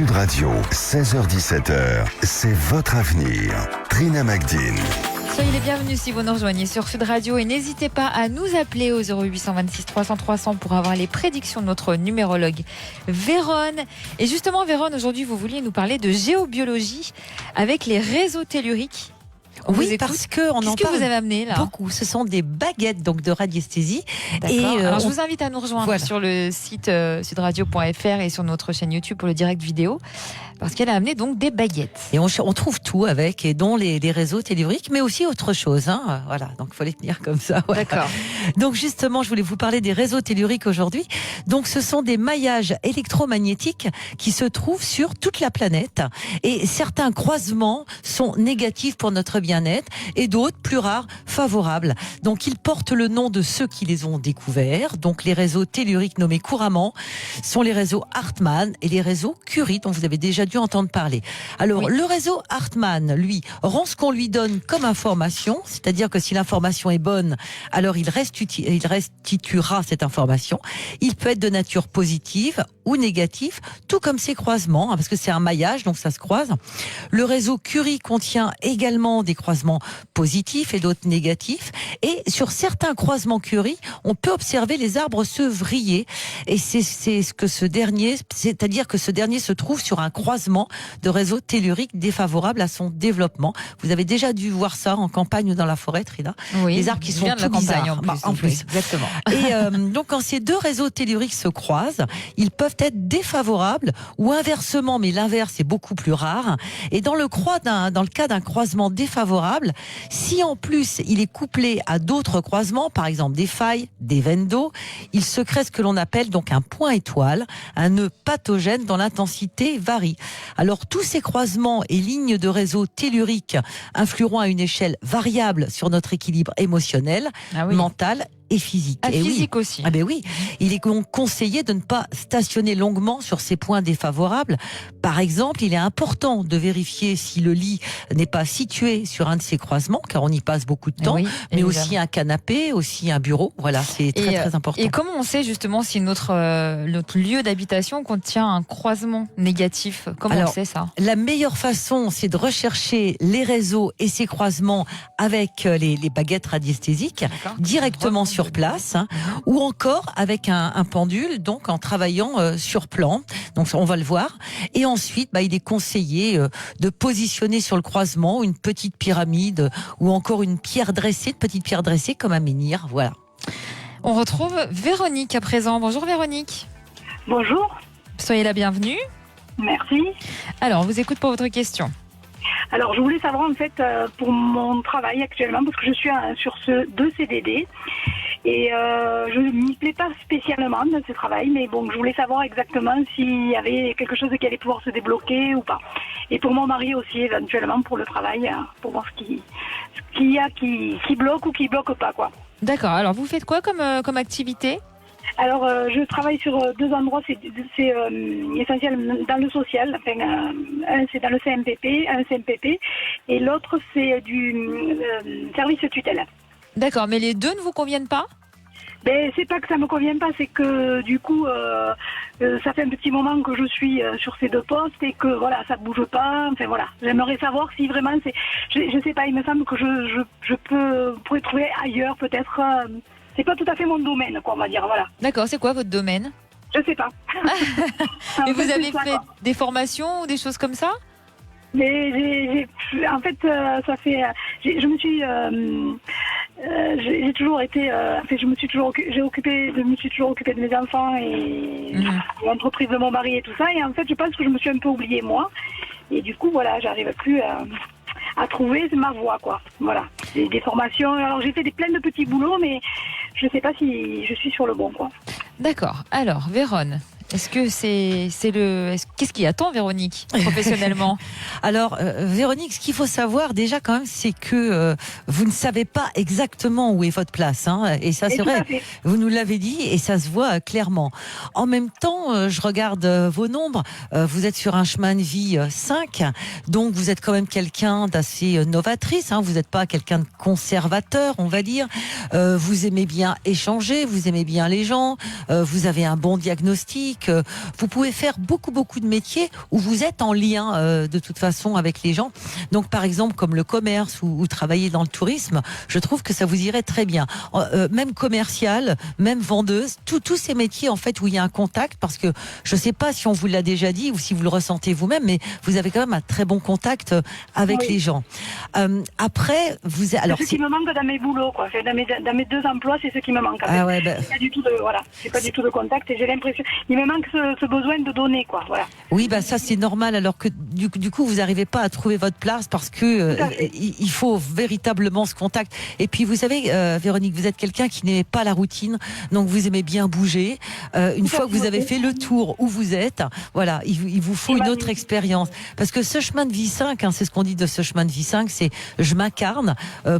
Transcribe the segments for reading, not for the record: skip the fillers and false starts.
Sud Radio, 16h-17h, c'est votre avenir. Trina Magdine. Soyez les bienvenus si vous nous rejoignez sur Sud Radio et n'hésitez pas à nous appeler au 0826 300 300 pour avoir les prédictions de notre numérologue Vérone. Et justement Vérone, aujourd'hui vous vouliez nous parler de géobiologie avec les réseaux telluriques. Oui, parce qu'on en parle. Qu'est-ce que vous avez amené là ? Beaucoup. Ce sont des baguettes donc de radiesthésie. D'accord. Alors je vous invite à nous rejoindre sur le site sudradio.fr et sur notre chaîne YouTube pour le direct vidéo. Parce qu'elle a amené donc des baguettes. Et on trouve tout avec, et dont les réseaux telluriques, mais aussi autre chose. Hein. Voilà, donc il faut les tenir comme ça. Voilà. D'accord. Donc justement, je voulais vous parler des réseaux telluriques aujourd'hui. Donc ce sont des maillages électromagnétiques qui se trouvent sur toute la planète. Et certains croisements sont négatifs pour notre bien-être et d'autres, plus rares, favorables. Donc ils portent le nom de ceux qui les ont découverts. Donc les réseaux telluriques nommés couramment sont les réseaux Hartmann et les réseaux Curie, dont vous avez déjà dû entendre parler. Alors, le réseau Hartmann, lui, rend ce qu'on lui donne comme information, c'est-à-dire que si l'information est bonne, alors il restituera cette information. Il peut être de nature positive ou négative, tout comme ces croisements, parce que c'est un maillage, donc ça se croise. Le réseau Curie contient également des croisements positifs et d'autres négatifs. Et sur certains croisements Curie, on peut observer les arbres se vriller. Et c'est ce que ce dernier, c'est-à-dire que ce dernier se trouve sur un croisement de réseaux telluriques défavorables à son développement. Vous avez déjà dû voir ça en campagne ou dans la forêt, Trina. Oui, les arbres qui sont tout bizarres. En plus. Exactement. Et donc quand ces deux réseaux telluriques se croisent, ils peuvent être défavorables ou inversement, mais l'inverse est beaucoup plus rare. Et dans le cas d'un croisement défavorable, si en plus il est couplé à d'autres croisements, par exemple des failles, des veines d'eau, il se crée ce que l'on appelle donc un point étoile, un nœud pathogène dont l'intensité varie. Alors tous ces croisements et lignes de réseaux telluriques influeront à une échelle variable sur notre équilibre émotionnel, mental et physique. Physique aussi. Ah ben oui, il est donc conseillé de ne pas stationner longuement sur ces points défavorables. Par exemple, il est important de vérifier si le lit n'est pas situé sur un de ces croisements, car on y passe beaucoup de temps, mais aussi un canapé, aussi un bureau. Voilà, c'est très important. Et comment on sait justement si notre lieu d'habitation contient un croisement négatif ? Comment on sait ça ? La meilleure façon, c'est de rechercher les réseaux et ces croisements avec les baguettes radiesthésiques directement sur place, ou encore avec un pendule, donc en travaillant sur plan. Donc on va le voir. Et ensuite, il est conseillé de positionner sur le croisement une petite pyramide ou encore une petite pierre dressée comme un menhir. Voilà. On retrouve Véronique à présent. Bonjour Véronique. Bonjour. Soyez la bienvenue. Merci. Alors, on vous écoute pour votre question. Alors, je voulais savoir en fait pour mon travail actuellement, parce que je suis sur deux CDD et je ne m'y plais pas spécialement dans ce travail, mais bon, je voulais savoir exactement s'il y avait quelque chose qui allait pouvoir se débloquer ou pas. Et pour mon mari aussi, éventuellement, pour le travail, pour voir ce qu'il y a qui bloque ou qui bloque pas, quoi. D'accord. Alors, vous faites quoi comme activité ? Alors, je travaille sur deux endroits, c'est essentiel dans le social. Enfin, un, c'est dans le CMPP, et l'autre, c'est du service tutelle. D'accord, mais les deux ne vous conviennent pas ? Ben, c'est pas que ça me convient pas, c'est que du coup, ça fait un petit moment que je suis sur ces deux postes et que voilà, ça bouge pas. Enfin voilà, j'aimerais savoir si vraiment c'est, je sais pas, il me semble que je pourrais trouver ailleurs peut-être. C'est pas tout à fait mon domaine, quoi, on va dire, voilà. D'accord, c'est quoi votre domaine ? Je sais pas. Mais vous avez fait des formations ou des choses comme ça ? Mais en fait, ça fait, je me suis, j'ai toujours été, je me suis toujours occupée de mes enfants et l'entreprise de mon mari et tout ça. Et en fait, je pense que je me suis un peu oubliée moi. Et du coup, voilà, j'arrive plus à trouver ma voie, quoi. Voilà, des formations. Alors, j'ai fait plein de petits boulots, mais je sais pas si je suis sur le bon, quoi. D'accord. Alors, Vérone, est-ce que qu'est-ce qui attend Véronique professionnellement ? Alors Véronique, ce qu'il faut savoir déjà quand même, c'est que vous ne savez pas exactement où est votre place, hein, et ça c'est vrai. Vous nous l'avez dit et ça se voit clairement. En même temps, je regarde vos nombres. Vous êtes sur un chemin de vie 5, donc vous êtes quand même quelqu'un d'assez novatrice. Hein, vous n'êtes pas quelqu'un de conservateur, on va dire. Vous aimez bien échanger, vous aimez bien les gens. Vous avez un bon diagnostic. que vous pouvez faire beaucoup de métiers où vous êtes en lien de toute façon avec les gens. Donc par exemple comme le commerce ou travailler dans le tourisme, je trouve que ça vous irait très bien. Même commercial, même vendeuse, tous ces métiers en fait où il y a un contact, parce que je sais pas si on vous l'a déjà dit ou si vous le ressentez vous-même, mais vous avez quand même un très bon contact avec les gens. Après, alors c'est ce qui me manque dans mes boulots, quoi. Dans mes 2 emplois, c'est ce qui me manque. C'est pas du tout c'est pas du tout de contact, et j'ai l'impression, il me manque ce besoin de donner, quoi. Voilà. Oui, ça c'est normal, alors que du coup vous n'arrivez pas à trouver votre place parce que il faut véritablement ce contact. Et puis vous savez, Véronique, vous êtes quelqu'un qui n'aimait pas la routine, donc vous aimez bien bouger. Une fois que vous avez fait le tour où vous êtes, voilà, il vous faut une autre expérience. Parce que ce chemin de vie 5, c'est ce qu'on dit de ce chemin de vie 5, c'est je m'incarne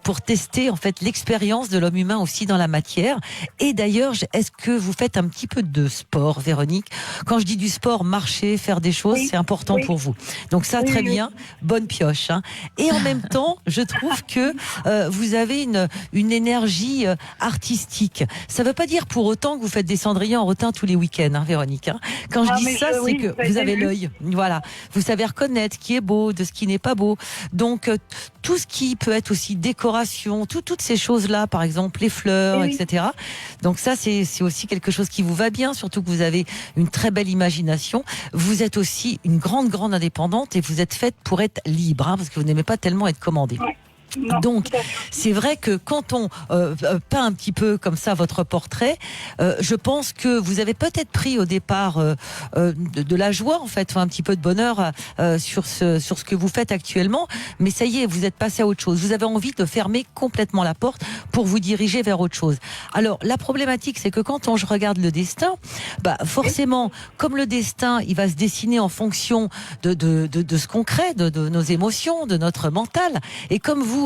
pour tester en fait l'expérience de l'homme humain aussi dans la matière. Et d'ailleurs, est-ce que vous faites un petit peu de sport, Véronique? Quand je dis du sport, marcher, faire des choses, c'est important pour vous. Donc ça, très bien, bonne pioche. Et en même temps, je trouve que vous avez une énergie artistique. Ça ne veut pas dire pour autant que vous faites des cendriers en rotin tous les week-ends, Véronique. Quand je dis ça, c'est que vous avez l'œil. Voilà, vous savez reconnaître ce qui est beau de ce qui n'est pas beau. Donc tout ce qui peut être aussi décoration, toutes ces choses-là, par exemple les fleurs, etc. Donc ça, c'est aussi quelque chose qui vous va bien, surtout que vous avez une très belle imagination. Vous êtes aussi une grande indépendante et vous êtes faite pour être libre, parce que vous n'aimez pas tellement être commandée. Non, donc, c'est vrai que quand on peint un petit peu comme ça votre portrait, je pense que vous avez peut-être pris au départ de la joie, en fait, un petit peu de bonheur sur ce que vous faites actuellement, mais ça y est, vous êtes passé à autre chose. Vous avez envie de fermer complètement la porte pour vous diriger vers autre chose. Alors, la problématique, c'est que quand je regarde le destin, forcément, comme le destin, il va se dessiner en fonction de ce qu'on crée, de nos émotions, de notre mental, et comme vous,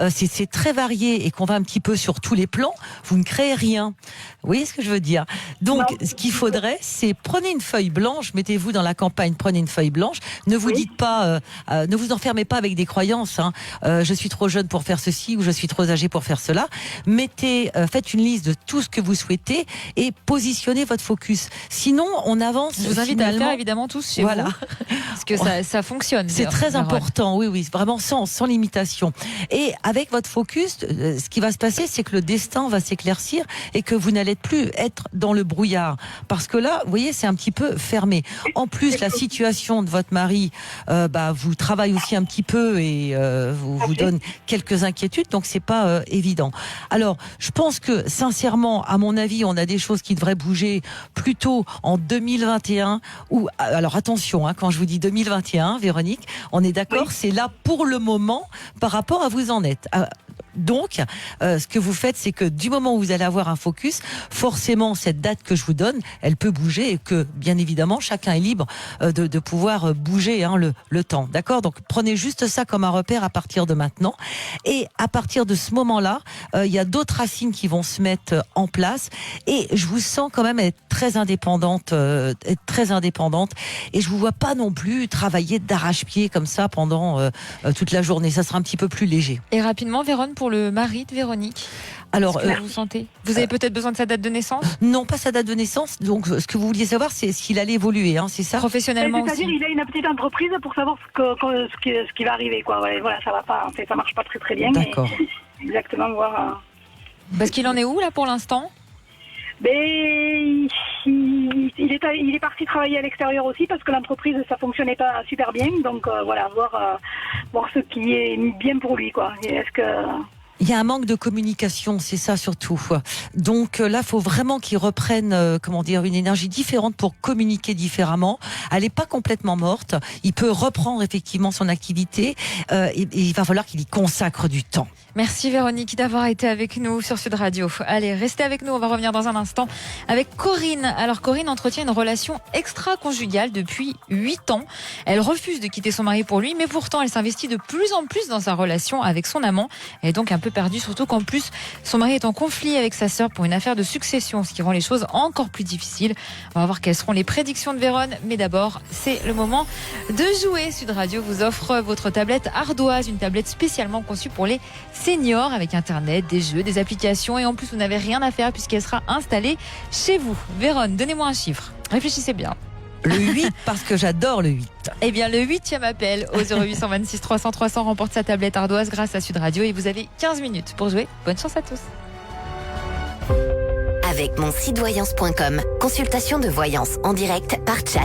c'est très varié et qu'on va un petit peu sur tous les plans, vous ne créez rien. Vous voyez ce que je veux dire? Donc, ce qu'il faudrait, c'est prenez une feuille blanche, mettez-vous dans la campagne, prenez une feuille blanche, ne vous dites pas, ne vous enfermez pas avec des croyances, je suis trop jeune pour faire ceci ou je suis trop âgé pour faire cela. Faites une liste de tout ce que vous souhaitez et positionnez votre focus. Sinon, on avance. Je vous invite à le faire évidemment tous chez vous. Parce que ça fonctionne. C'est très important, oui, vraiment sans limitation. Et avec votre focus, ce qui va se passer, c'est que le destin va s'éclaircir et que vous n'allez plus être dans le brouillard. Parce que là, vous voyez, c'est un petit peu fermé. En plus, la situation de votre mari vous travaille aussi un petit peu et vous donne quelques inquiétudes, donc c'est pas évident. Alors, je pense que sincèrement, à mon avis, on a des choses qui devraient bouger plutôt en 2021. Alors attention, quand je vous dis 2021, Véronique, on est d'accord, c'est là pour le moment par rapport à vous en êtes. Donc, ce que vous faites, c'est que du moment où vous allez avoir un focus, forcément, cette date que je vous donne, elle peut bouger et que, bien évidemment, chacun est libre de pouvoir bouger le temps. D'accord? Donc, prenez juste ça comme un repère à partir de maintenant. Et à partir de ce moment-là, il y a d'autres racines qui vont se mettre en place. Et je vous sens quand même être très indépendante. Et je vous vois pas non plus travailler d'arrache-pied comme ça pendant toute la journée. Ça sera un petit peu plus léger. Et rapidement, Vérone, pour le mari de Véronique, alors, est-ce que vous sentez? Vous avez peut-être besoin de sa date de naissance? Non, pas sa date de naissance. Donc, ce que vous vouliez savoir, c'est s'il allait évoluer, c'est ça? Professionnellement C'est-à-dire, aussi. il a une petite entreprise pour savoir ce qui va arriver, quoi. Ouais, voilà, ça va pas, en fait, ça marche pas très bien. D'accord. Mais exactement, voir. Parce qu'il en est où là pour l'instant? Il est parti travailler à l'extérieur aussi parce que l'entreprise ça fonctionnait pas super bien, donc voir ce qui est bien pour lui, quoi. Est-ce que il y a un manque de communication, c'est ça surtout. Donc là, il faut vraiment qu'il reprenne, une énergie différente pour communiquer différemment. Elle n'est pas complètement morte. Il peut reprendre effectivement son activité. Et il va falloir qu'il y consacre du temps. Merci Véronique d'avoir été avec nous sur Sud Radio. Allez, restez avec nous, on va revenir dans un instant avec Corinne. Alors Corinne entretient une relation extra-conjugale depuis 8 ans. Elle refuse de quitter son mari pour lui, mais pourtant elle s'investit de plus en plus dans sa relation avec son amant. Elle est donc un peu perdue, surtout qu'en plus son mari est en conflit avec sa sœur pour une affaire de succession, ce qui rend les choses encore plus difficiles. On va voir quelles seront les prédictions de Vérone, mais d'abord c'est le moment de jouer. Sud Radio vous offre votre tablette ardoise, une tablette spécialement conçue pour les seniors avec internet, des jeux, des applications et en plus vous n'avez rien à faire puisqu'elle sera installée chez vous. Vérone, donnez-moi un chiffre. Réfléchissez bien. Le 8, parce que j'adore le 8. Eh bien, le 8e appel au 0826 300 300 remporte sa tablette ardoise grâce à Sud Radio et vous avez 15 minutes pour jouer. Bonne chance à tous. Avec mon sitevoyance.com, consultation de voyance en direct par chat.